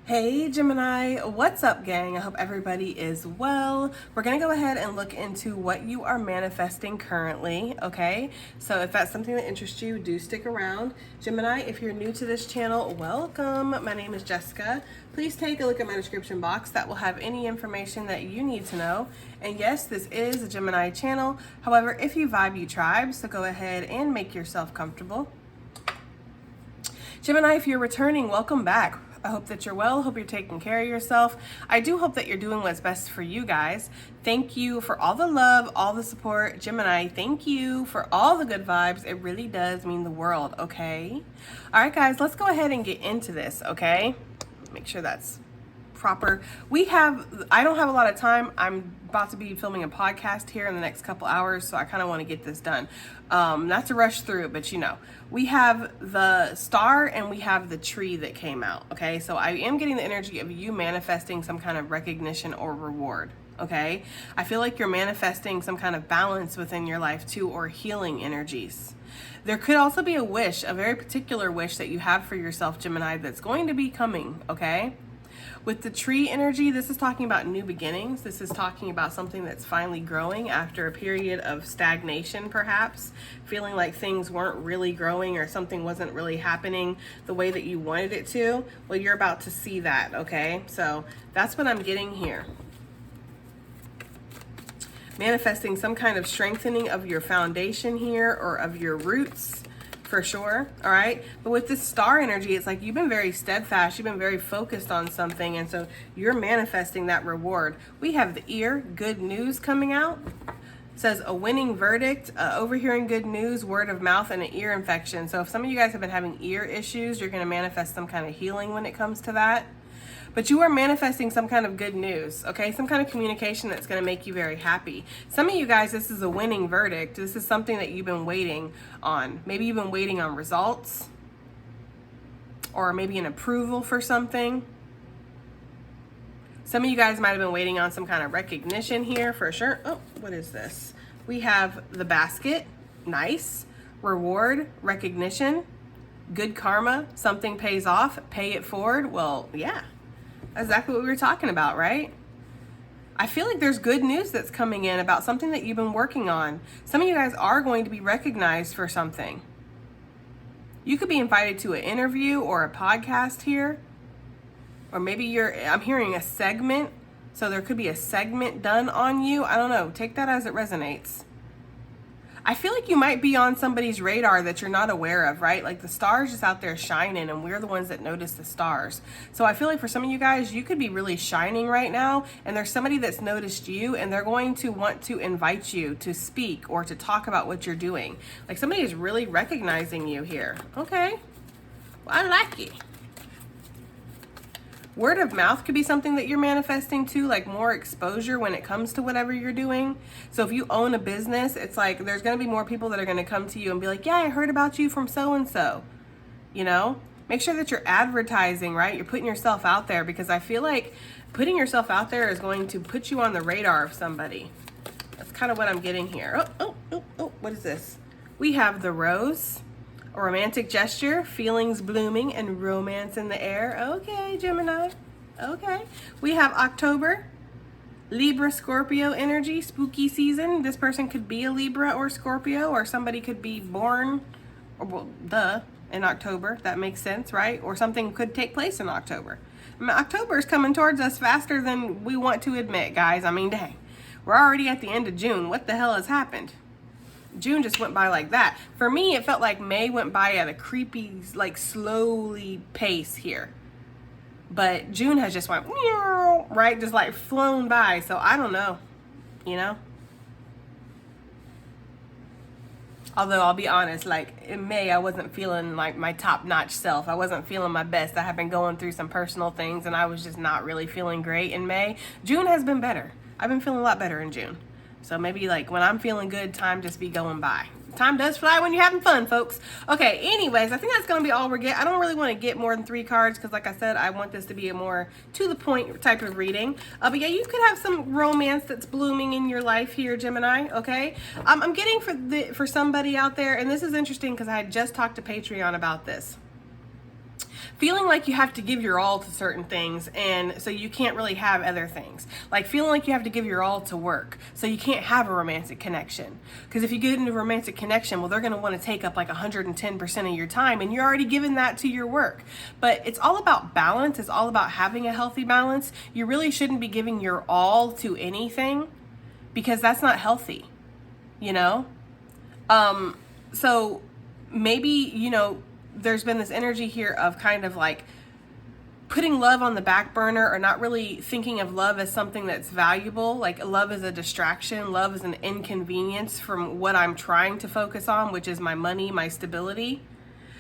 Hey Gemini, what's up gang? I hope everybody is well. We're gonna go ahead and look into what you are manifesting currently, okay? So if that's something that interests you, do stick around. Gemini, if you're new to this channel, welcome. My name is Jessica. Please take a look at my description box. That will have any information that you need to know. And yes, this is a Gemini channel. However, if you vibe, you tribe, so go ahead and make yourself comfortable. Gemini, if you're returning, welcome back. I hope that you're well. Hope you're taking care of yourself. I do hope that you're doing what's best for you guys. Thank you for all the love, all the support. Gemini, thank you for all the good vibes. It really does mean the world, okay? All right, guys, let's go ahead and get into this, okay? Make sure that's proper. I don't have a lot of time. I'm about to be filming a podcast here in the next couple hours, so I kind of want to get this done. Not to rush through, but you know, we have the star and we have the tree that came out, okay? So I am getting the energy of you manifesting some kind of recognition or reward, okay? I feel like you're manifesting some kind of balance within your life too, or healing energies. There could also be a wish, a very particular wish that you have for yourself, Gemini, that's going to be coming, okay? With the tree energy, this is talking about new beginnings. This is talking about something that's finally growing after a period of stagnation, perhaps, feeling like things weren't really growing or something wasn't really happening the way that you wanted it to. Well, you're about to see that, okay? So that's what I'm getting here. Manifesting some kind of strengthening of your foundation here or of your roots. For sure, all right? But with this star energy, it's like you've been very steadfast, you've been very focused on something, and so you're manifesting that reward. We have the ear, good news coming out. It says a winning verdict, overhearing good news, word of mouth, and an ear infection. So if some of you guys have been having ear issues, you're gonna manifest some kind of healing when it comes to that. But you are manifesting some kind of good news, okay? Some kind of communication that's going to make you very happy. Some of you guys, this is a winning verdict. This is something that you've been waiting on. Maybe you've been waiting on results or maybe an approval for something. Some of you guys might have been waiting on some kind of recognition here for sure. Oh, what is this? We have the basket. Nice. Reward, recognition, good karma, something pays off, pay it forward. Well, yeah. Exactly what we were talking about, right? I feel like there's good news that's coming in about something that you've been working on. Some of you guys are going to be recognized for something. You could be invited to an interview or a podcast here. Or maybe I'm hearing a segment. So there could be a segment done on you. I don't know. Take that as it resonates. I feel like you might be on somebody's radar that you're not aware of, right? Like the stars just out there shining and we're the ones that notice the stars. So I feel like for some of you guys, you could be really shining right now and there's somebody that's noticed you and they're going to want to invite you to speak or to talk about what you're doing. Like somebody is really recognizing you here. Okay, well, I like it. Word of mouth could be something that you're manifesting too, like more exposure when it comes to whatever you're doing. So if you own a business, it's like there's going to be more people that are going to come to you and be like, yeah, I heard about you from so-and-so, you know? Make sure that you're advertising, right? You're putting yourself out there because I feel like putting yourself out there is going to put you on the radar of somebody. That's kind of what I'm getting here. Oh, what is this? We have the rose. A romantic gesture, feelings blooming, and romance in the air. Okay, Gemini. Okay. We have October, Libra, Scorpio energy, spooky season. This person could be a Libra or Scorpio, or somebody could be born, in October. That makes sense, right? Or something could take place in October. I mean, October is coming towards us faster than we want to admit, guys. I mean, dang. We're already at the end of June. What the hell has happened? June just went by like that. For me, it felt like May went by at a creepy, like slowly pace here. But June has just went, right? Just like flown by. So I don't know, you know? Although I'll be honest, like in May, I wasn't feeling like my top-notch self. I wasn't feeling my best. I have been going through some personal things and I was just not really feeling great in May. June has been better. I've been feeling a lot better in June. So maybe like when I'm feeling good, time just be going by. Time does fly when you're having fun, folks. Okay, anyways, I think that's going to be all we're getting. I don't really want to get more than 3 cards because like I said, I want this to be a more to the point type of reading. But yeah, you could have some romance that's blooming in your life here, Gemini, okay? I'm getting for somebody out there, and this is interesting because I had just talked to Patreon about this. Feeling like you have to give your all to certain things, and so you can't really have other things. Like feeling like you have to give your all to work, so you can't have a romantic connection. Because if you get into a romantic connection, well, they're going to want to take up like 110% of your time, and you're already giving that to your work. But it's all about balance. It's all about having a healthy balance. You really shouldn't be giving your all to anything, because that's not healthy, you know? So maybe, you know, there's been this energy here of kind of like putting love on the back burner, or not really thinking of love as something that's valuable. Like love is a distraction. Love is an inconvenience from what I'm trying to focus on, which is my money, my stability.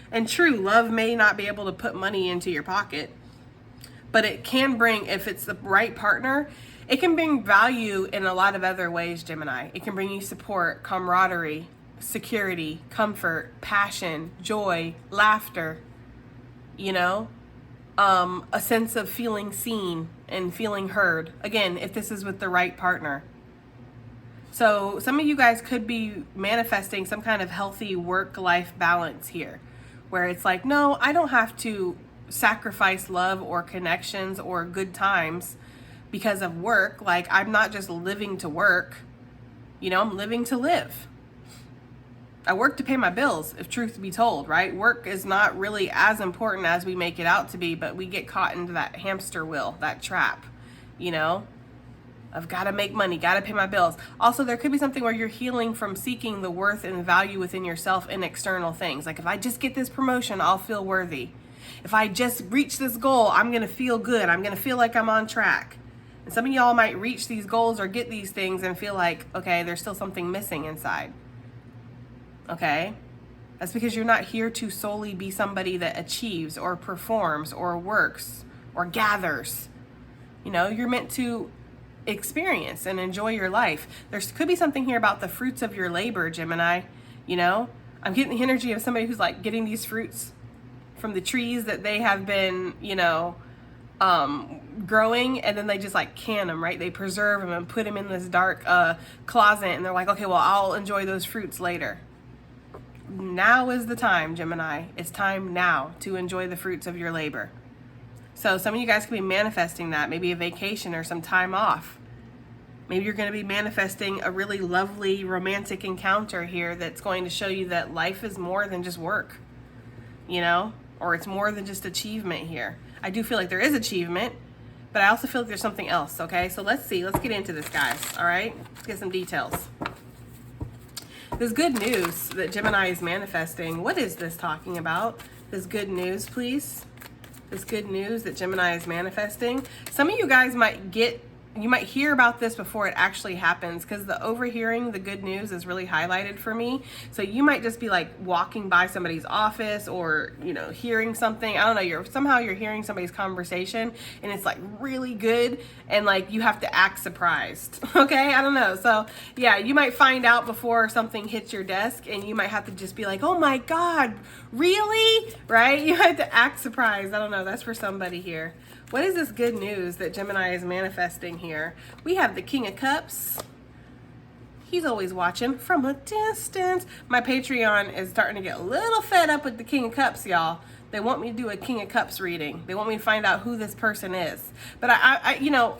And true, love may not be able to put money into your pocket, but it can bring, if it's the right partner, it can bring value in a lot of other ways, Gemini. It can bring you support, camaraderie, security, comfort, passion, joy, laughter, you know, a sense of feeling seen and feeling heard. Again, if this is with the right partner. So some of you guys could be manifesting some kind of healthy work-life balance here, where it's like, no, I don't have to sacrifice love or connections or good times because of work. Like, I'm not just living to work, you know, I'm living to live. I work to pay my bills, if truth be told, right? Work is not really as important as we make it out to be, but we get caught into that hamster wheel, that trap, you know? I've got to make money, got to pay my bills. Also, there could be something where you're healing from seeking the worth and value within yourself in external things. Like, if I just get this promotion, I'll feel worthy. If I just reach this goal, I'm going to feel good. I'm going to feel like I'm on track. And some of y'all might reach these goals or get these things and feel like, okay, there's still something missing inside. Okay? That's because you're not here to solely be somebody that achieves or performs or works or gathers. You know, you're meant to experience and enjoy your life. There could be something here about the fruits of your labor, Gemini. You know, I'm getting the energy of somebody who's like getting these fruits from the trees that they have been, you know, growing, and then they just like can them, right? They preserve them and put them in this dark closet, and they're like, okay, well, I'll enjoy those fruits later. Now is the time, Gemini. It's time now to enjoy the fruits of your labor. So some of you guys could be manifesting that, maybe a vacation or some time off. Maybe you're going to be manifesting a really lovely romantic encounter here that's going to show you that life is more than just work, you know, or it's more than just achievement here. I do feel like there is achievement, but I also feel like there's something else, okay? So let's see. Let's get into this, guys, all right? Let's get some details. This good news that Gemini is manifesting, what is this talking about? This good news, please. This good news that Gemini is manifesting. Some of you guys might hear about this before it actually happens, because the overhearing the good news is really highlighted for me. So you might just be like walking by somebody's office, or, you know, hearing something. I don't know, you're hearing somebody's conversation and it's like really good, and like you have to act surprised. Okay, I don't know. So yeah, you might find out before something hits your desk, and you might have to just be like, oh my God, really? Right? You have to act surprised. I don't know, that's for somebody here. What is this good news that Gemini is manifesting here? We have the King of Cups. He's always watching from a distance. My Patreon is starting to get a little fed up with the King of Cups, y'all. They want me to do a King of Cups reading. They want me to find out who this person is. But I you know,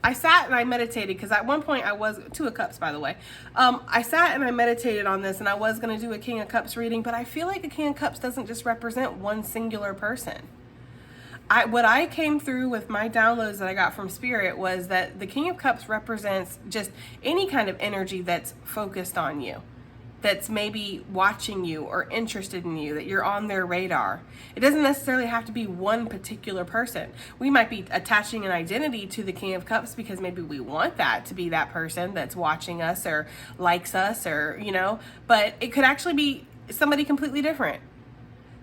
I sat and I meditated, because at one point I was, Two of Cups, by the way. I sat and I meditated on this, and I was going to do a King of Cups reading, but I feel like a King of Cups doesn't just represent one singular person. What I came through with my downloads that I got from Spirit was that the King of Cups represents just any kind of energy that's focused on you, that's maybe watching you or interested in you, that you're on their radar. It doesn't necessarily have to be one particular person. We might be attaching an identity to the King of Cups because maybe we want that to be that person that's watching us or likes us, or, you know, but it could actually be somebody completely different.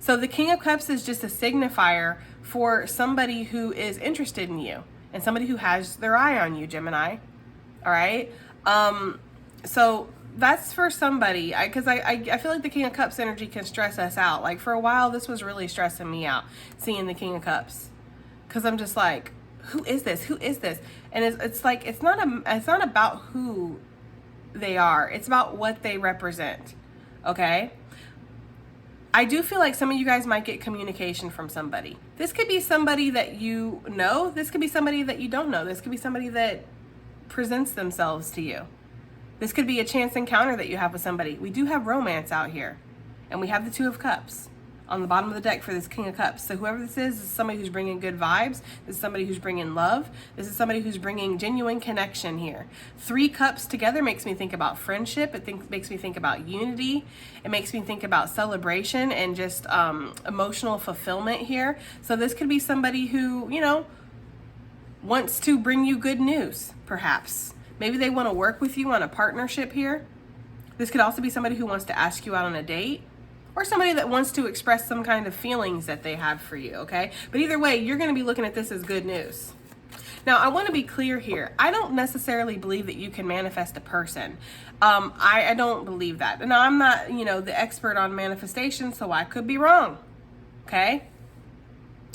So the King of Cups is just a signifier for somebody who is interested in you and somebody who has their eye on you, Gemini. All right. So that's for somebody, because I feel like the King of Cups energy can stress us out. Like, for a while, this was really stressing me out, seeing the King of Cups, because I'm just like, who is this? Who is this? And it's like, it's not about who they are. It's about what they represent. Okay. I do feel like some of you guys might get communication from somebody. This could be somebody that you know. This could be somebody that you don't know. This could be somebody that presents themselves to you. This could be a chance encounter that you have with somebody. We do have romance out here. And we have the Two of Cups on the bottom of the deck for this King of Cups. So whoever this is somebody who's bringing good vibes. This is somebody who's bringing love. This is somebody who's bringing genuine connection here. 3 cups together makes me think about friendship. It makes me think about unity. It makes me think about celebration and just emotional fulfillment here. So this could be somebody who, you know, wants to bring you good news, perhaps. Maybe they want to work with you on a partnership here. This could also be somebody who wants to ask you out on a date, or somebody that wants to express some kind of feelings that they have for you, okay? But either way, you're going to be looking at this as good news. Now, I want to be clear here. I don't necessarily believe that you can manifest a person. I don't believe that. And I'm not, you know, the expert on manifestation, so I could be wrong, okay?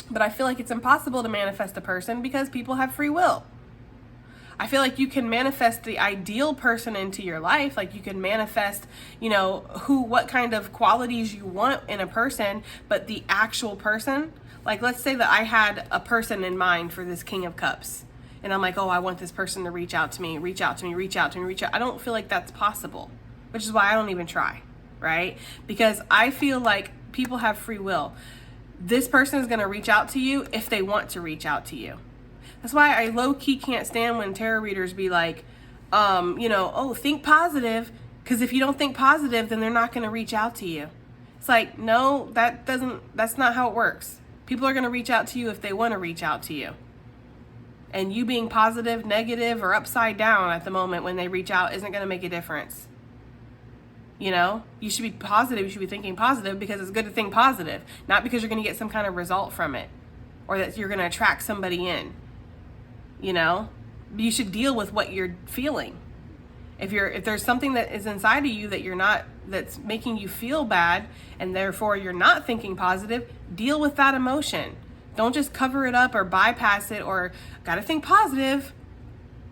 But I feel like it's impossible to manifest a person because people have free will. I feel like you can manifest the ideal person into your life. Like you can manifest, you know, what kind of qualities you want in a person, but the actual person, like let's say that I had a person in mind for this King of Cups. And I'm like, oh, I want this person to reach out to me. I don't feel like that's possible, which is why I don't even try, right? Because I feel like people have free will. This person is going to reach out to you if they want to reach out to you. That's why I low-key can't stand when tarot readers be like, you know, oh, think positive. Because if you don't think positive, then they're not going to reach out to you. It's like, no, that's not how it works. People are going to reach out to you if they want to reach out to you. And you being positive, negative, or upside down at the moment when they reach out isn't going to make a difference. You know, you should be positive. You should be thinking positive because it's good to think positive, not because you're going to get some kind of result from it or that you're going to attract somebody in. You know, you should deal with what you're feeling. If there's something that is inside of you that's making you feel bad and therefore you're not thinking positive, deal with that emotion. Don't just cover it up or bypass it or gotta think positive,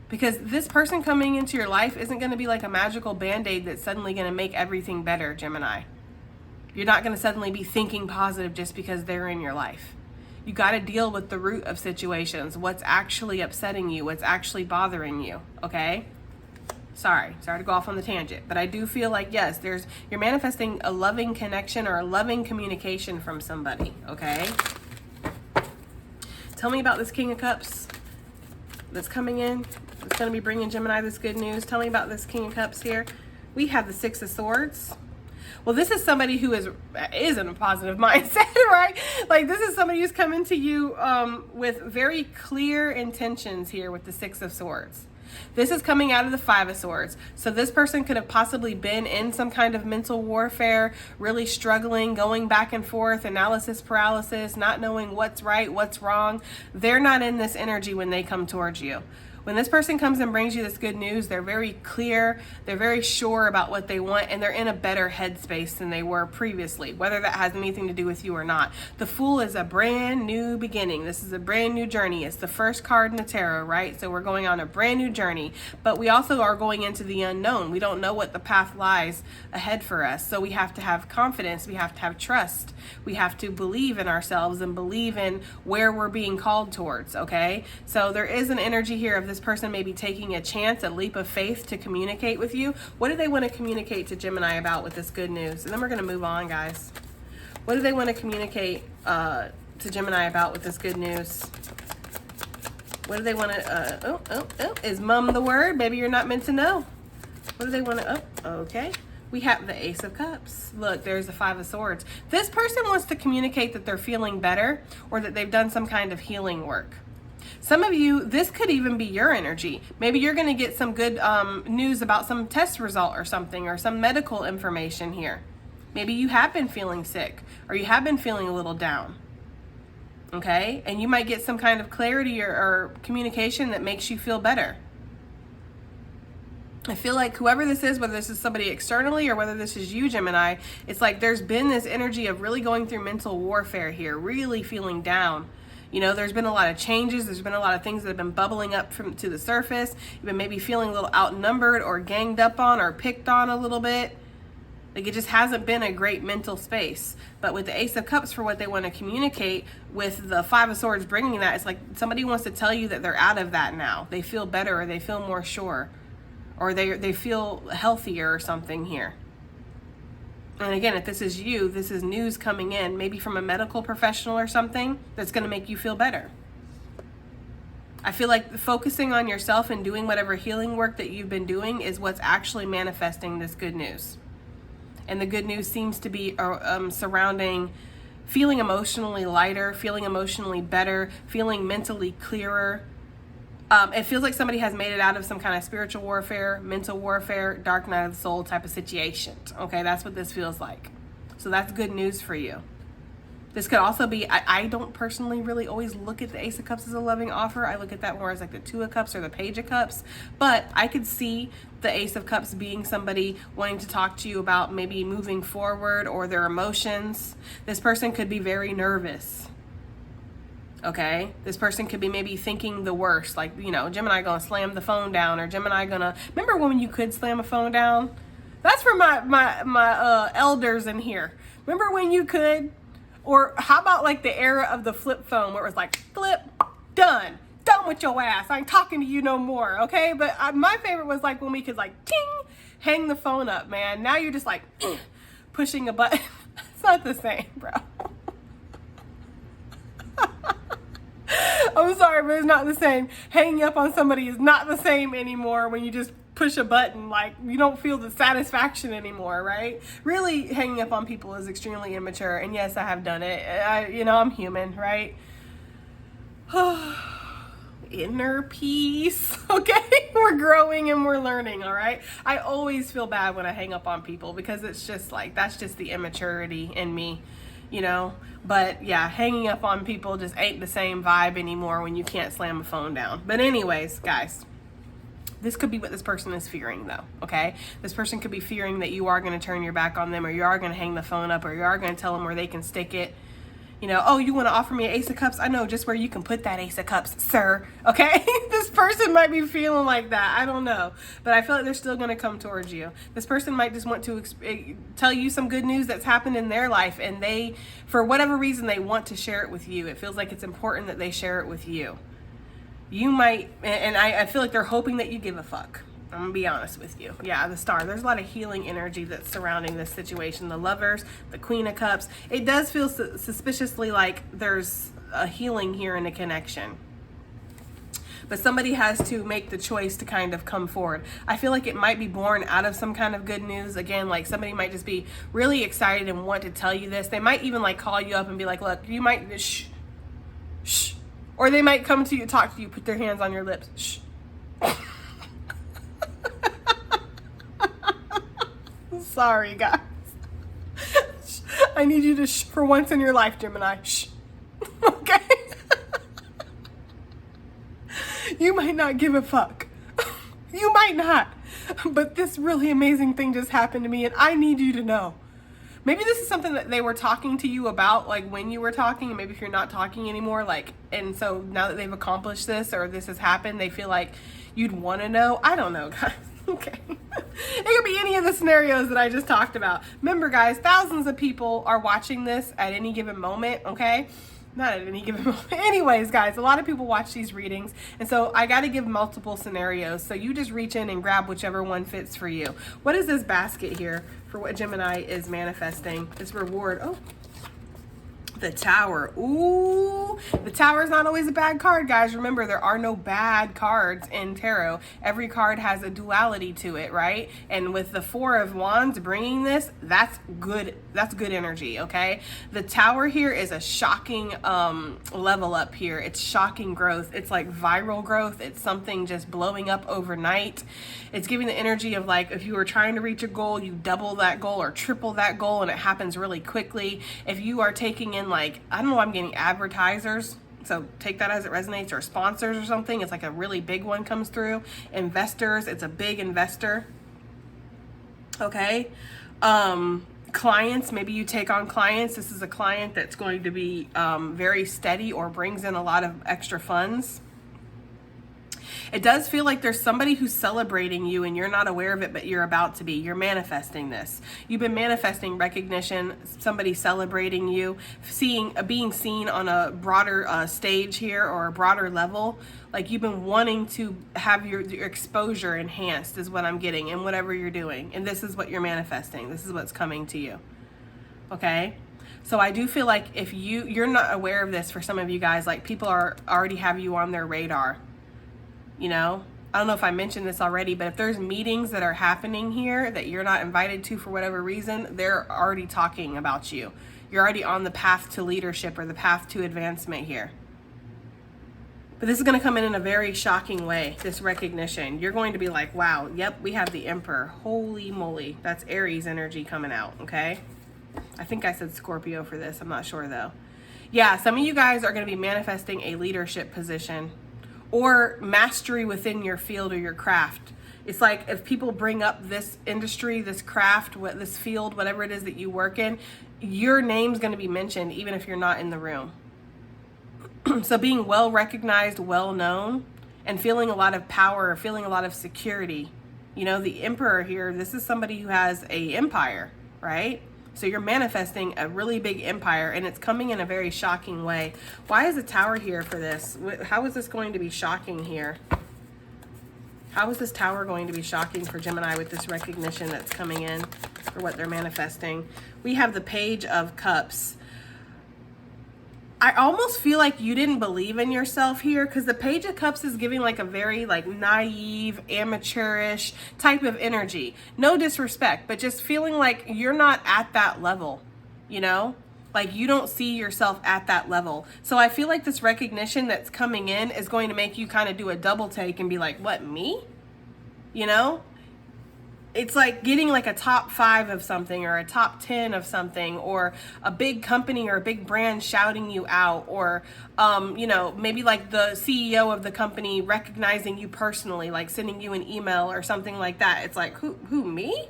because this person coming into your life isn't going to be like a magical band-aid that's suddenly going to make everything better, Gemini. You're not going to suddenly be thinking positive just because they're in your life. You got to deal with the root of situations, what's actually upsetting you, what's actually bothering you, okay? Sorry to go off on the tangent, but I do feel like, yes, you're manifesting a loving connection or a loving communication from somebody, okay? Tell me about this King of Cups that's coming in. It's going to be bringing Gemini this good news. Tell me about this King of Cups here. We have the Six of Swords. Well, this is somebody who is in a positive mindset, right? Like this is somebody who's coming to you with very clear intentions here with the Six of Swords. This is coming out of the Five of Swords. So this person could have possibly been in some kind of mental warfare, really struggling, going back and forth, analysis paralysis, not knowing what's right, what's wrong. They're not in this energy when they come towards you. When this person comes and brings you this good news, they're very clear, they're very sure about what they want, and they're in a better headspace than they were previously, whether that has anything to do with you or not. The Fool is a brand new beginning. This is a brand new journey. It's the first card in the tarot, right? So we're going on a brand new journey, but we also are going into the unknown. We don't know what the path lies ahead for us. So we have to have confidence. We have to have trust. We have to believe in ourselves and believe in where we're being called towards, okay? So there is an energy here of this person maybe taking a chance, a leap of faith to communicate with you. What do they want to communicate to Gemini about with this good news? And then we're going to move on, guys. What do they want to communicate to Gemini about with this good news? What do they want to, is mum the word? Maybe you're not meant to know. What do they want to, okay. We have the Ace of Cups. Look, there's the Five of Swords. This person wants to communicate that they're feeling better or that they've done some kind of healing work. Some of you, this could even be your energy. Maybe you're going to get some good news about some test result or something, or some medical information here. Maybe you have been feeling sick, or you have been feeling a little down. Okay? And you might get some kind of clarity or communication that makes you feel better. I feel like whoever this is, whether this is somebody externally or whether this is you, Gemini, it's like there's been this energy of really going through mental warfare here, really feeling down. You know, there's been a lot of changes. There's been a lot of things that have been bubbling up to the surface. You've been maybe feeling a little outnumbered or ganged up on or picked on a little bit. Like, it just hasn't been a great mental space. But with the Ace of Cups, for what they want to communicate, with the Five of Swords bringing that, it's like somebody wants to tell you that they're out of that now. They feel better, or they feel more sure, or they feel healthier or something here. And again, if this is you, this is news coming in, maybe from a medical professional or something, that's going to make you feel better. I feel like focusing on yourself and doing whatever healing work that you've been doing is what's actually manifesting this good news. And the good news seems to be surrounding feeling emotionally lighter, feeling emotionally better, feeling mentally clearer. It feels like somebody has made it out of some kind of spiritual warfare, mental warfare, dark night of the soul type of situation. Okay, that's what this feels like. So that's good news for you. This could also be, I don't personally really always look at the Ace of Cups as a loving offer. I look at that more as like the Two of Cups or the Page of Cups. But I could see the Ace of Cups being somebody wanting to talk to you about maybe moving forward or their emotions. This person could be very nervous. Okay, this person could be maybe thinking the worst, like, you know, Gemini gonna slam the phone down, or Gemini gonna, remember when you could slam a phone down? That's for my elders in here. Remember when you could? Or how about like the era of the flip phone, where it was like, flip, done with your ass, I ain't talking to you no more, okay? But my favorite was like when we could like, ting, hang the phone up, man. Now you're just like, pushing a button. It's not the same, bro. I'm sorry, but it's not the same. Hanging up on somebody is not the same anymore when you just push a button. Like, you don't feel the satisfaction anymore, right? Really, hanging up on people is extremely immature. And yes, I have done it. I'm human, right? Inner peace, okay? We're growing and we're learning, all right? I always feel bad when I hang up on people, because it's just like, that's just the immaturity in me. But yeah, hanging up on people just ain't the same vibe anymore when you can't slam a phone down. But anyways, guys, this could be what this person is fearing, though, okay? This person could be fearing that you are going to turn your back on them, or you are going to hang the phone up, or you are going to tell them where they can stick it. Oh, you want to offer me an Ace of Cups? I know just where you can put that Ace of Cups, sir, okay? This person might be feeling like that. I don't know. But I feel like they're still going to come towards you. This person might just want to tell you some good news that's happened in their life, and they, for whatever reason, they want to share it with you. It feels like it's important that they share it with you. You might, and I feel like they're hoping that you give a fuck. I'm gonna be honest with you. Yeah, the Star. There's a lot of healing energy that's surrounding this situation. The Lovers, the Queen of Cups. It does feel suspiciously like there's a healing here in a connection. But somebody has to make the choice to kind of come forward. I feel like it might be born out of some kind of good news. Again, like somebody might just be really excited and want to tell you this. They might even like call you up and be like, look, you might, shh, shh. Or they might come to you, talk to you, put their hands on your lips, shh. Sorry, guys. I need you to for once in your life, Gemini. Shh. Okay? You might not give a fuck. You might not. But this really amazing thing just happened to me, and I need you to know. Maybe this is something that they were talking to you about, like when you were talking, and maybe if you're not talking anymore, like, and so now that they've accomplished this, or this has happened, they feel like you'd want to know. I don't know, guys. Okay. It could be any of the scenarios that I just talked about. Remember, guys, thousands of people are watching this at any given moment, okay? Not at any given moment. Anyways, guys, a lot of people watch these readings, and so I got to give multiple scenarios. So you just reach in and grab whichever one fits for you. What is this basket here for what Gemini is manifesting? This reward. Oh, the Tower. Ooh, the Tower is not always a bad card, guys. Remember, there are no bad cards in tarot. Every card has a duality to it, right? And with the Four of Wands bringing this, that's good. That's good energy, okay? The Tower here is a shocking level up here. It's shocking growth. It's like viral growth. It's something just blowing up overnight. It's giving the energy of like, if you were trying to reach a goal, you double that goal or triple that goal, and it happens really quickly. If you are taking in, like, I don't know, I'm getting advertisers, so take that as it resonates, or sponsors or something. It's like a really big one comes through. Investors, it's a big investor. Okay. Clients, maybe you take on clients. This is a client that's going to be very steady or brings in a lot of extra funds. It does feel like there's somebody who's celebrating you and you're not aware of it, but you're about to be. You're manifesting this. You've been manifesting recognition, somebody celebrating you, being seen on a broader stage here or a broader level. Like you've been wanting to have your exposure enhanced is what I'm getting in whatever you're doing. And this is what you're manifesting. This is what's coming to you. Okay? So I do feel like if you're not aware of this, for some of you guys, like people already have you on their radar. You know, I don't know if I mentioned this already, but if there's meetings that are happening here that you're not invited to for whatever reason, they're already talking about you. You're already on the path to leadership or the path to advancement here. But this is going to come in a very shocking way, this recognition. You're going to be like, wow, yep, we have the Emperor. Holy moly. That's Aries energy coming out, okay? I think I said Scorpio for this. I'm not sure though. Yeah, some of you guys are going to be manifesting a leadership position or mastery within your field or your craft. It's like if people bring up this industry, this craft, this field, whatever it is that you work in, your name's going to be mentioned even if you're not in the room. So being well recognized, well known, and feeling a lot of power, feeling a lot of security. You know, the Emperor here, this is somebody who has an empire, right? So you're manifesting a really big empire, and it's coming in a very shocking way. Why is the Tower here for this? How is this going to be shocking here? How is this Tower going to be shocking for Gemini with this recognition that's coming in for what they're manifesting? We have the Page of Cups. I almost feel like you didn't believe in yourself here, because the Page of Cups is giving like a very like naive, amateurish type of energy. No disrespect, but just feeling like you're not at that level, you know? Like you don't see yourself at that level. So I feel like this recognition that's coming in is going to make you kind of do a double take and be like, what, me? You know? It's like getting like a top 5 of something or a top 10 of something, or a big company or a big brand shouting you out, or, you know, maybe like the CEO of the company recognizing you personally, like sending you an email or something like that. It's like, who, me?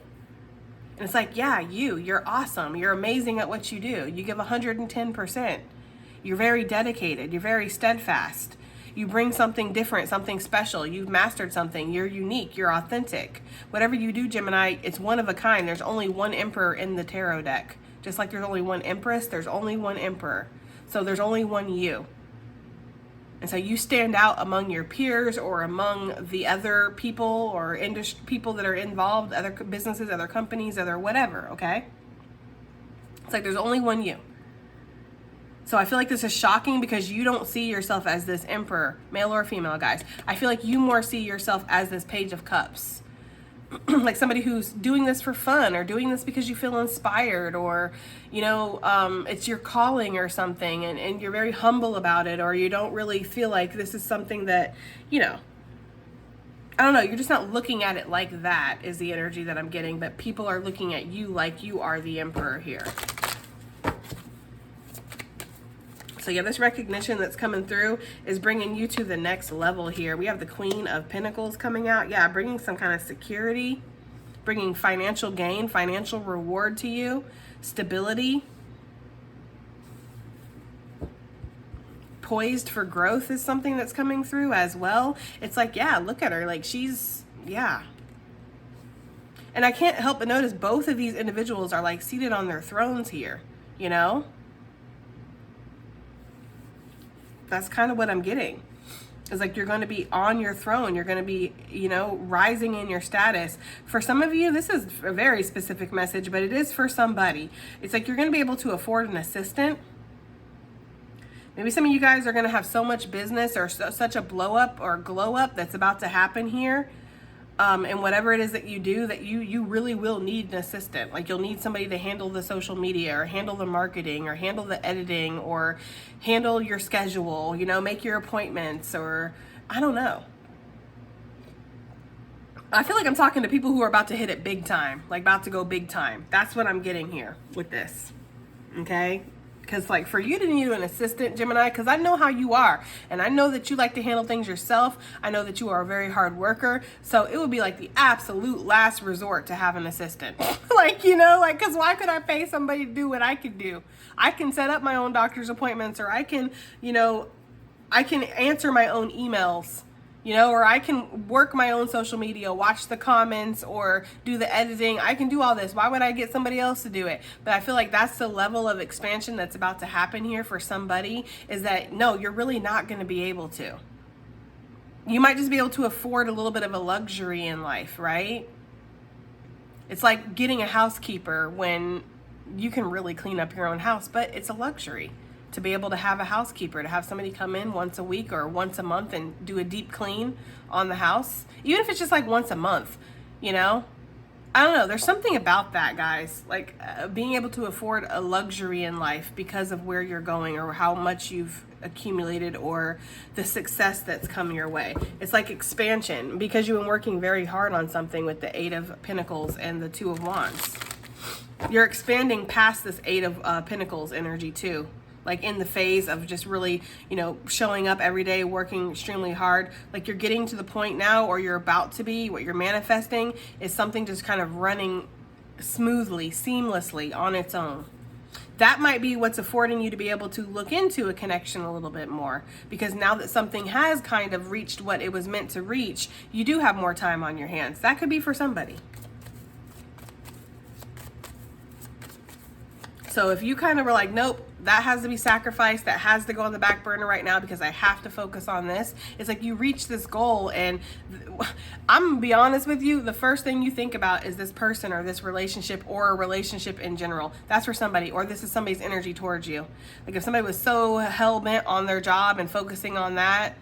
And it's like, yeah, you're awesome. You're amazing at what you do. You give 110%. You're very dedicated. You're very steadfast. You bring something different, something special. You've mastered something. You're unique. You're authentic. Whatever you do, Gemini, it's one of a kind. There's only one Emperor in the tarot deck. Just like there's only one Empress, there's only one Emperor. So there's only one you. And so you stand out among your peers or among the other people or people that are involved, other businesses, other companies, other whatever, okay? It's like there's only one you. So I feel like this is shocking because you don't see yourself as this Emperor, male or female, guys. I feel like you more see yourself as this Page of Cups. Like somebody who's doing this for fun or doing this because you feel inspired, or, you know, it's your calling or something, and you're very humble about it, or you don't really feel like this is something that, you know, I don't know, you're just not looking at it like that is the energy that I'm getting, but people are looking at you like you are the Emperor here. So yeah, this recognition that's coming through is bringing you to the next level here. We have the Queen of Pentacles coming out. Yeah, bringing some kind of security, bringing financial gain, financial reward to you, stability. Poised for growth is something that's coming through as well. It's like, yeah, look at her. Like she's, yeah. And I can't help but notice both of these individuals are like seated on their thrones here, you know? That's kind of what I'm getting. It's like you're going to be on your throne. You're going to be, you know, rising in your status. For some of you, this is a very specific message, but it is for somebody. It's like you're going to be able to afford an assistant. Maybe some of you guys are going to have so much business or such a blow up or glow up that's about to happen here. And whatever it is that you do, that you really will need an assistant. Like you'll need somebody to handle the social media or handle the marketing or handle the editing or handle your schedule, you know, make your appointments, or I don't know. I feel like I'm talking to people who are about to hit it big time, like about to go big time. That's what I'm getting here with this. Okay? Because like for you to need an assistant, Gemini, because I know how you are, and I know that you like to handle things yourself. I know that you are a very hard worker, so it would be like the absolute last resort to have an assistant. Like, you know, like, because why could I pay somebody to do what I could do? I can set up my own doctor's appointments, or I can, you know, I can answer my own emails, or I can work my own social media, watch the comments, or do the editing. I can do all this. Why would I get somebody else to do it? But I feel like that's the level of expansion that's about to happen here for somebody, is that no, you're really not going to be able to. You might just be able to afford a little bit of a luxury in life, right? It's like getting a housekeeper when you can really clean up your own house, but it's a luxury to be able to have a housekeeper, to have somebody come in once a week or once a month and do a deep clean on the house, even if it's just like once a month, I don't know. There's something about that, guys, like being able to afford a luxury in life because of where you're going or how much you've accumulated or the success that's come your way. It's like expansion because you've been working very hard on something with the Eight of Pentacles and the Two of Wands. You're expanding past this Eight of Pentacles energy too. Like in the phase of just really, showing up every day, working extremely hard. Like you're getting to the point now, or you're about to be, what you're manifesting is something just kind of running smoothly, seamlessly on its own. That might be what's affording you to be able to look into a connection a little bit more. Because now that something has kind of reached what it was meant to reach, you do have more time on your hands. That could be for somebody. So if you kind of were like, nope, that has to be sacrificed, that has to go on the back burner right now because I have to focus on this. It's like you reach this goal, and I'm gonna be honest with you, the first thing you think about is this person or this relationship or a relationship in general. That's for somebody, or this is somebody's energy towards you. Like if somebody was so hell-bent on their job and focusing on that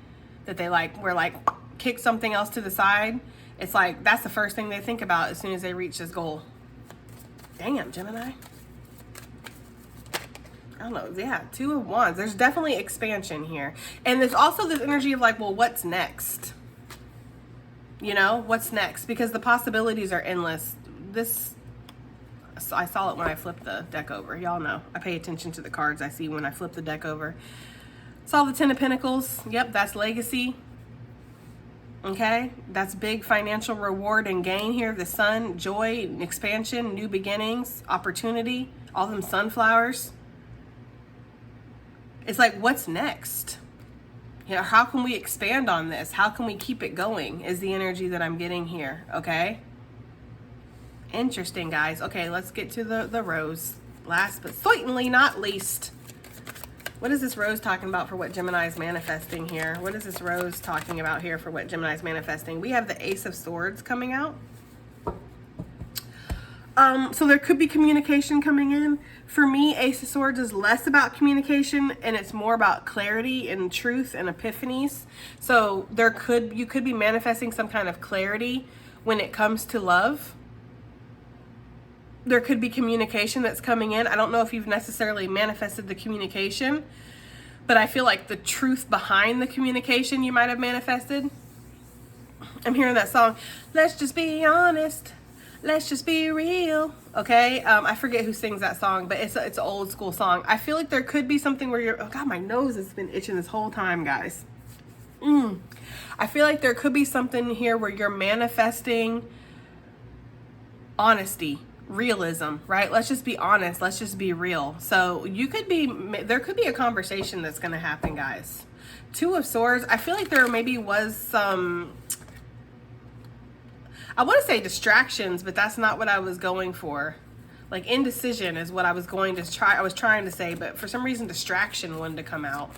they kick something else to the side, it's like that's the first thing they think about as soon as they reach this goal. Damn, Gemini. I don't know. Yeah, Two of Wands. There's definitely expansion here. And there's also this energy of like, well, what's next? What's next? Because the possibilities are endless. I saw it when I flipped the deck over. Y'all know. I pay attention to the cards I see when I flip the deck over. Saw the Ten of Pentacles. Yep, that's legacy. Okay, that's big financial reward and gain here. The Sun, joy, expansion, new beginnings, opportunity, all them sunflowers. It's like, what's next? How can we expand on this? How can we keep it going is the energy that I'm getting here, okay? Interesting, guys. Okay, let's get to the rose. Last but certainly not least. What is this rose talking about for what Gemini is manifesting here? What is this rose talking about here for what Gemini is manifesting? We have the Ace of Swords coming out. So there could be communication coming in. For me, Ace of Swords is less about communication and it's more about clarity and truth and epiphanies. So you could be manifesting some kind of clarity when it comes to love. There could be communication that's coming in. I don't know if you've necessarily manifested the communication, but I feel like the truth behind the communication you might have manifested. I'm hearing that song, let's just be honest. Let's just be real. Okay, I forget who sings that song, but it's an old school song. I feel like there could be something where you're, oh God, my nose has been itching this whole time, guys. I feel like there could be something here where you're manifesting honesty, realism, right? Let's just be honest. Let's just be real. So there could be a conversation that's going to happen, guys. Two of Swords. I feel like there maybe was some, I want to say distractions, but that's not what I was going for. Like indecision is what I was trying to say, but for some reason distraction wanted to come out.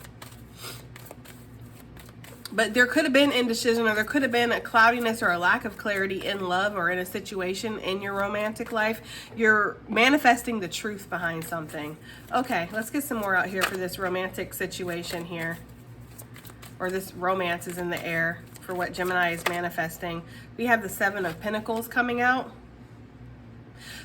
But there could have been indecision, or there could have been a cloudiness or a lack of clarity in love or in a situation in your romantic life. You're manifesting the truth behind something. Okay, let's get some more out here for this romantic situation here. Or this romance is in the air for what Gemini is manifesting. We have the Seven of Pentacles coming out.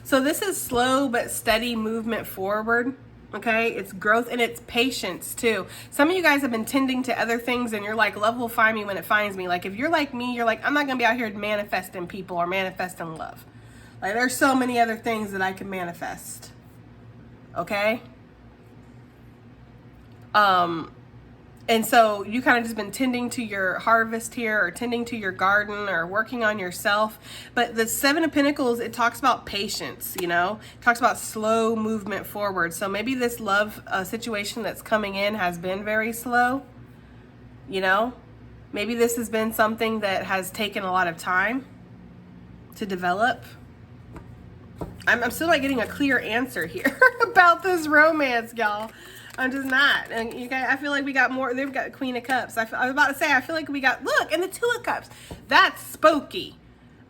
So this is slow but steady movement forward. Okay, it's growth and it's patience too. Some of you guys have been tending to other things and you're like, love will find me when it finds me. Like if you're like me, you're like, I'm not gonna be out here manifesting people or manifesting love. Like there's so many other things that I can manifest. Okay? And so you kind of just been tending to your harvest here, or tending to your garden, or working on yourself. But the Seven of Pentacles, it talks about patience, It talks about slow movement forward. So maybe this love situation that's coming in has been very slow, Maybe this has been something that has taken a lot of time to develop. I'm still not getting a clear answer here about this romance, y'all. I'm just not. And you guys, I feel like we got more. They've got Queen of Cups. I was about to say, I feel like we got, look, and the Two of Cups. That's spooky.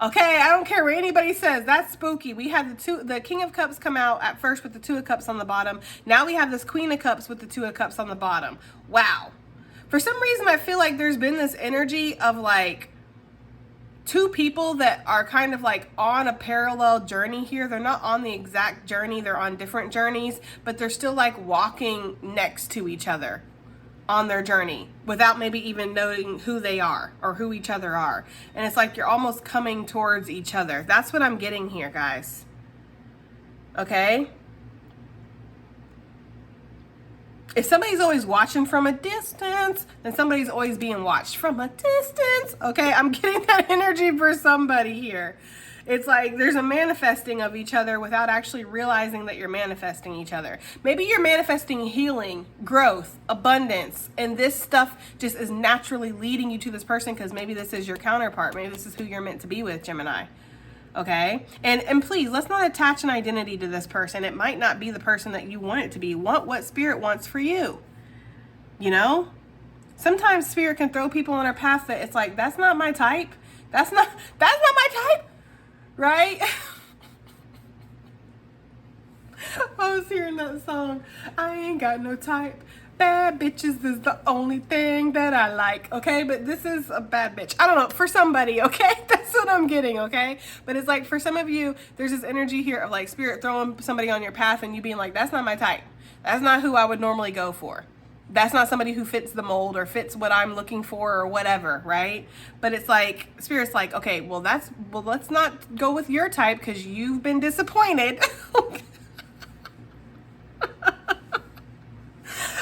Okay, I don't care what anybody says. That's spooky. We had the King of Cups come out at first with the Two of Cups on the bottom. Now we have this Queen of Cups with the Two of Cups on the bottom. Wow. For some reason, I feel like there's been this energy of like two people that are kind of like on a parallel journey here. They're not on the exact journey. They're on different journeys, but they're still like walking next to each other on their journey without maybe even knowing who they are or who each other are. And it's like you're almost coming towards each other. That's what I'm getting here, guys. Okay? If somebody's always watching from a distance, then somebody's always being watched from a distance. Okay, I'm getting that energy for somebody here. It's like there's a manifesting of each other without actually realizing that you're manifesting each other. Maybe you're manifesting healing, growth, abundance, and this stuff just is naturally leading you to this person because maybe this is your counterpart. Maybe this is who you're meant to be with, Gemini. Okay, and please, let's not attach an identity to this person. It might not be the person that you want it to be. Want what Spirit wants for you. You know, sometimes Spirit can throw people on our path that it's like, that's not my type. That's not my type, right? I was hearing that song. I ain't got no type. Bad bitches is the only thing that I like, okay? But this is a bad bitch. I don't know, for somebody, okay? That's what I'm getting, okay? But it's like for some of you, there's this energy here of like Spirit throwing somebody on your path and you being like, that's not my type. That's not who I would normally go for. That's not somebody who fits the mold or fits what I'm looking for or whatever, right? But it's like, Spirit's like, okay, well, let's not go with your type because you've been disappointed.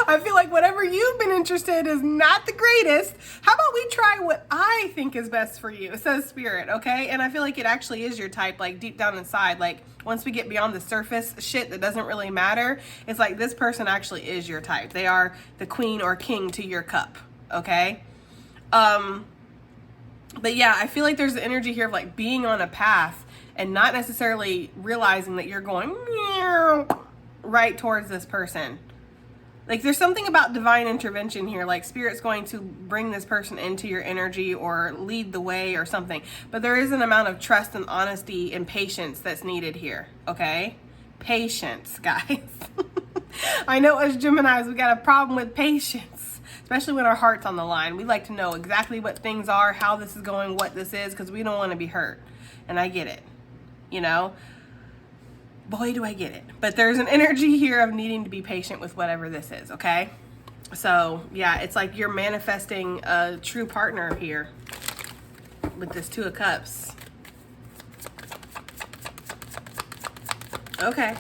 I feel like whatever you've been interested in is not the greatest. How about we try what I think is best for you, says Spirit, okay? And I feel like it actually is your type, like deep down inside. Like once we get beyond the surface shit that doesn't really matter, it's like this person actually is your type. They are the queen or king to your cup, okay? But yeah, I feel like there's the energy here of like being on a path and not necessarily realizing that you're going right towards this person. Like there's something about divine intervention here, like Spirit's going to bring this person into your energy or lead the way or something. But there is an amount of trust and honesty and patience that's needed here, okay? Patience, guys. I know as Geminis, we got a problem with patience, especially when our heart's on the line. We like to know exactly what things are, how this is going, what this is, because we don't want to be hurt. And I get it, you know? Boy, do I get it. But there's an energy here of needing to be patient with whatever this is, okay? So, yeah, it's like you're manifesting a true partner here with this Two of Cups. Okay.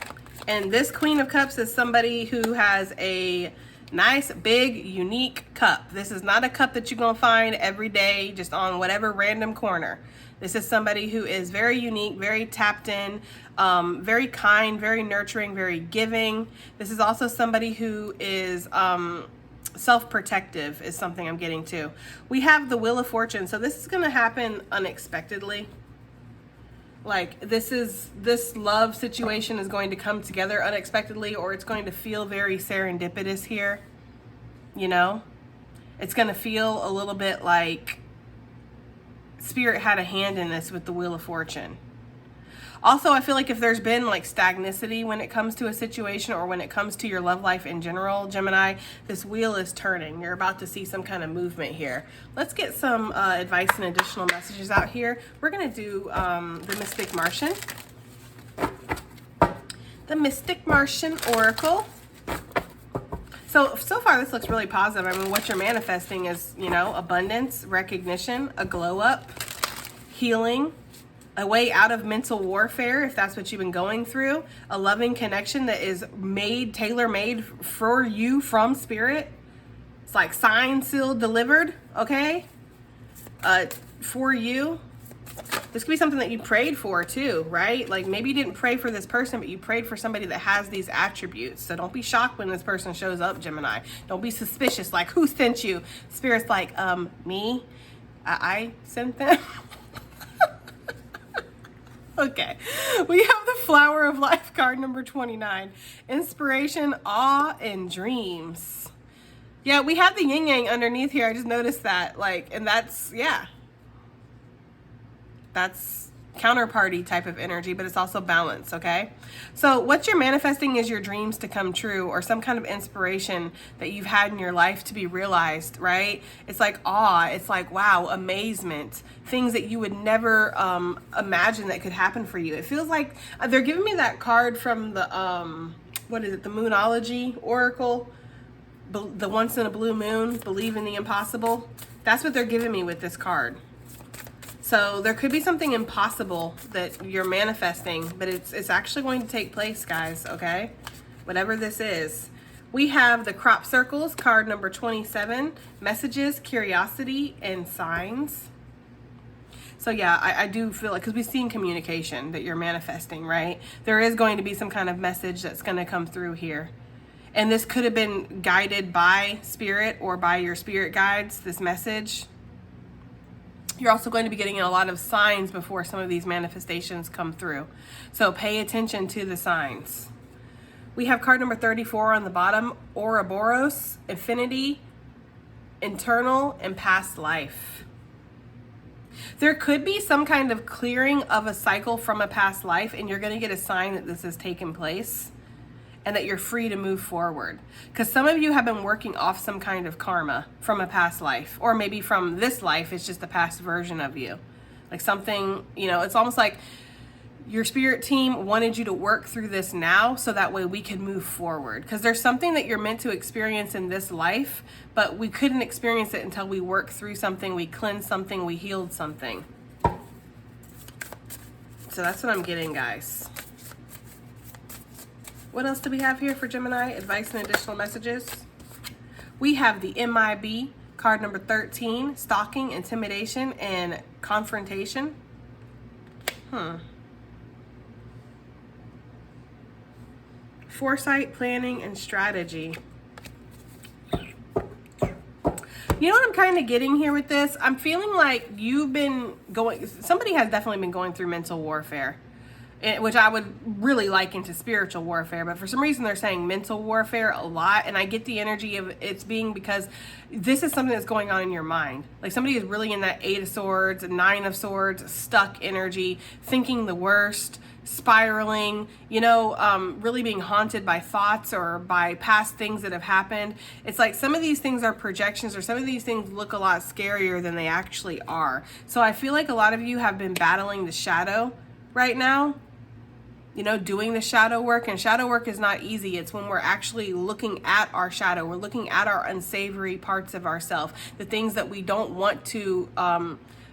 And this Queen of Cups is somebody who has a nice, big, unique cup. This is not a cup that you're going to find every day just on whatever random corner. This is somebody who is very unique, very tapped in, very kind, very nurturing, very giving. This is also somebody who is self-protective is something I'm getting to. We have the Wheel of Fortune. So this is going to happen unexpectedly. Like this love situation is going to come together unexpectedly, or it's going to feel very serendipitous here. You know, it's going to feel a little bit like Spirit had a hand in this with the Wheel of Fortune. Also, I feel like if there's been like stagnicity when it comes to a situation or when it comes to your love life in general, Gemini, this wheel is turning. You're about to see some kind of movement here. Let's get some advice and additional messages out here. We're going to do the Mystic Martian. The Mystic Martian Oracle. So far this looks really positive. I mean, what you're manifesting is, you know, abundance, recognition, a glow up, healing, a way out of mental warfare, if that's what you've been going through, a loving connection that is tailor-made for you from Spirit. It's like signed, sealed, delivered, okay? For you. This could be something that you prayed for too, right? Like maybe you didn't pray for this person, but you prayed for somebody that has these attributes. So don't be shocked when this person shows up, Gemini. Don't be suspicious, like, who sent you? Spirit's like, me? I sent them? Okay, we have the Flower of Life card, number 29. Inspiration, awe, and dreams. Yeah, we have the yin yang underneath here. I just noticed that, like, and that's, yeah. That's counterparty type of energy, but it's also balance, okay? So what you're manifesting is your dreams to come true, or some kind of inspiration that you've had in your life to be realized, right? It's like awe, it's like wow, amazement, things that you would never imagine that could happen for you. It feels like they're giving me that card from the what is it, the Moonology Oracle, the once in a blue moon, believe in the impossible. That's what they're giving me with this card. So there could be something impossible that you're manifesting, but it's actually going to take place, guys, okay? Whatever this is. We have the crop circles, card number 27, messages, curiosity, and signs. So yeah, I do feel like, because we've seen communication that you're manifesting, right? There is going to be some kind of message that's going to come through here. And this could have been guided by spirit or by your spirit guides, this message. You're also going to be getting a lot of signs before some of these manifestations come through. So pay attention to the signs. We have card number 34 on the bottom, Ouroboros, Infinity, Internal, and Past Life. There could be some kind of clearing of a cycle from a past life, and you're going to get a sign that this has taken place and that you're free to move forward. Because some of you have been working off some kind of karma from a past life, or maybe from this life, it's just a past version of you. Like something, you know, it's almost like your spirit team wanted you to work through this now so that way we could move forward. Because there's something that you're meant to experience in this life, but we couldn't experience it until we worked through something, we cleansed something, we healed something. So that's what I'm getting, guys. What else do we have here for Gemini? Advice and additional messages. We have the MIB, card number 13, stalking, intimidation, and confrontation. Foresight, planning, and strategy. You know what I'm kind of getting here with this? I'm feeling like somebody has definitely been going through mental warfare, which I would really liken to spiritual warfare, but for some reason they're saying mental warfare a lot, and I get the energy of it's being because this is something that's going on in your mind. Like somebody is really in that 8 of Swords, 9 of Swords, stuck energy, thinking the worst, spiraling, really being haunted by thoughts or by past things that have happened. It's like some of these things are projections, or some of these things look a lot scarier than they actually are. So I feel like a lot of you have been battling the shadow right now, doing the shadow work. And shadow work is not easy. It's when we're actually looking at our shadow. We're looking at our unsavory parts of ourselves, the things that we don't want to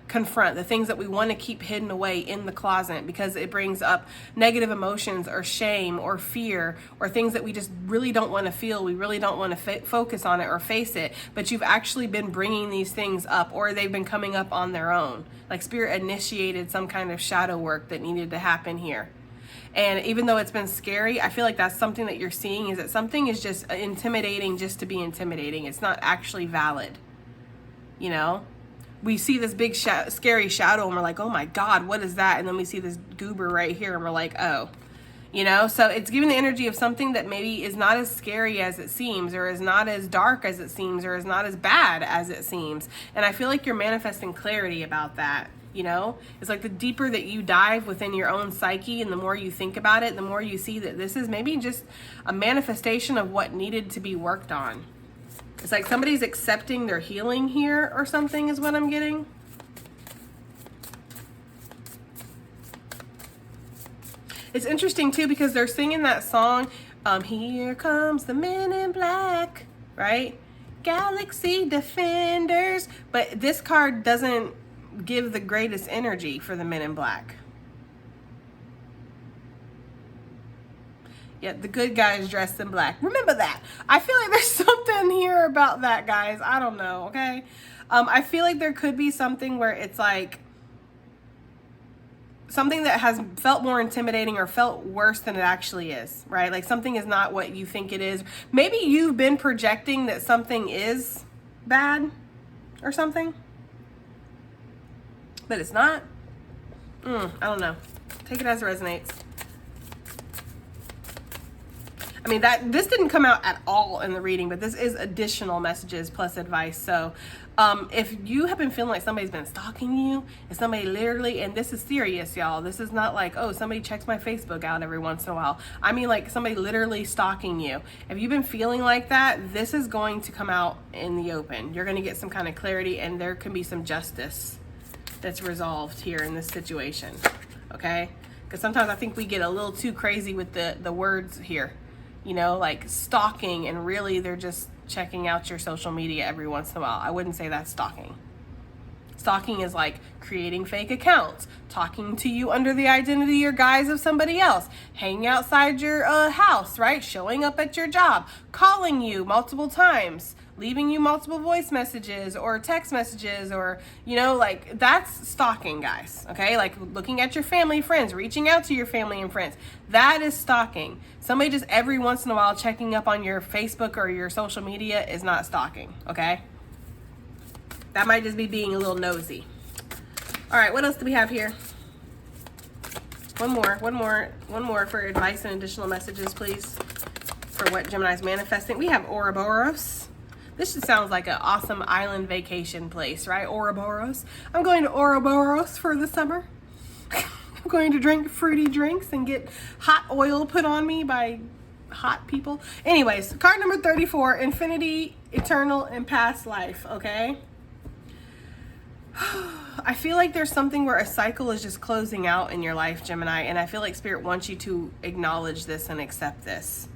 confront, the things that we want to keep hidden away in the closet because it brings up negative emotions or shame or fear or things that we just really don't want to feel. We really don't want to focus on it or face it, but you've actually been bringing these things up, or they've been coming up on their own. Like spirit initiated some kind of shadow work that needed to happen here. And even though it's been scary, I feel like that's something that you're seeing, is that something is just intimidating just to be intimidating. It's not actually valid. We see this big scary shadow and we're like, oh my God, what is that? And then we see this goober right here and we're like, oh, so it's giving the energy of something that maybe is not as scary as it seems, or is not as dark as it seems, or is not as bad as it seems. And I feel like you're manifesting clarity about that. It's like the deeper that you dive within your own psyche and the more you think about it, the more you see that this is maybe just a manifestation of what needed to be worked on. It's like somebody's accepting their healing here or something is what I'm getting. It's interesting too because they're singing that song, Here Comes the Men in Black, right? Galaxy Defenders. But this card doesn't give the greatest energy for the Men in Black. Yeah, the good guys dressed in black. Remember that. I feel like there's something here about that, guys. I don't know, okay? I feel like there could be something where it's like something that has felt more intimidating or felt worse than it actually is, right? Like something is not what you think it is. Maybe you've been projecting that something is bad or something, but it's not. I don't know. Take it as it resonates. I mean, this didn't come out at all in the reading, but this is additional messages plus advice. So if you have been feeling like somebody's been stalking you, and somebody literally, and this is serious, y'all. This is not like, oh, somebody checks my Facebook out every once in a while. I mean, like somebody literally stalking you. If you've been feeling like that, this is going to come out in the open. You're going to get some kind of clarity, and there can be some justice that's resolved here in this situation. Okay? Because sometimes I think we get a little too crazy with the words here. You know, like stalking, and really they're just checking out your social media every once in a while. I wouldn't say that's stalking. Stalking is like creating fake accounts, talking to you under the identity or guise of somebody else, hanging outside your house, right? Showing up at your job, calling you multiple times, leaving you multiple voice messages or text messages, or, you know, like that's stalking, guys. Okay. Like looking at your family, friends, reaching out to your family and friends. That is stalking. Somebody just every once in a while checking up on your Facebook or your social media is not stalking. Okay. That might just be being a little nosy. All right. What else do we have here? One more for advice and additional messages, please, for what Gemini's manifesting. We have Ouroboros. This just sounds like an awesome island vacation place, right? Ouroboros. I'm going to Ouroboros for the summer. I'm going to drink fruity drinks and get hot oil put on me by hot people. Anyways, card number 34, Infinity, Eternal, and Past Life, okay? I feel like there's something where a cycle is just closing out in your life, Gemini, and I feel like Spirit wants you to acknowledge this and accept this.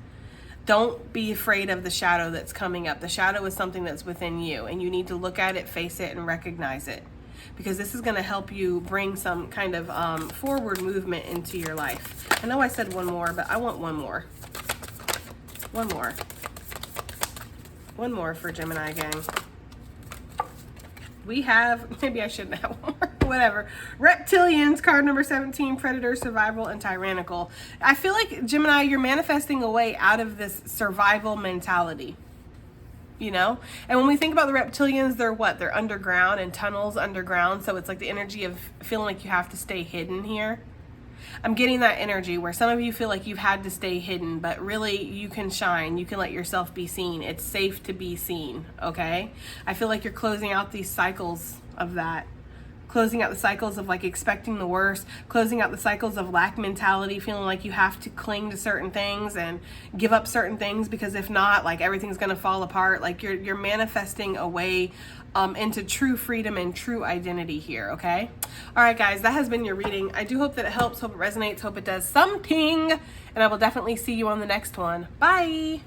Don't be afraid of the shadow that's coming up. The shadow is something that's within you, and you need to look at it, face it, and recognize it, because this is going to help you bring some kind of forward movement into your life. I know I said one more, but I want one more. One more for Gemini gang. We have, maybe I shouldn't have one more, whatever. Reptilians, card number 17, Predator, Survival, and Tyrannical. I feel like, Gemini, you're manifesting a way out of this survival mentality, you know? And when we think about the reptilians, they're what? They're underground and tunnels underground. So it's like the energy of feeling like you have to stay hidden here. I'm getting that energy where some of you feel like you've had to stay hidden, but really you can shine. You can let yourself be seen. It's safe to be seen, okay? I feel like you're closing out these cycles of that. Closing out the cycles of like expecting the worst, closing out the cycles of lack mentality, feeling like you have to cling to certain things and give up certain things, because if not, like everything's gonna fall apart. Like you're manifesting a way into true freedom and true identity here, okay? All right, guys, that has been your reading. I do hope that it helps, hope it resonates, hope it does something, and I will definitely see you on the next one. Bye.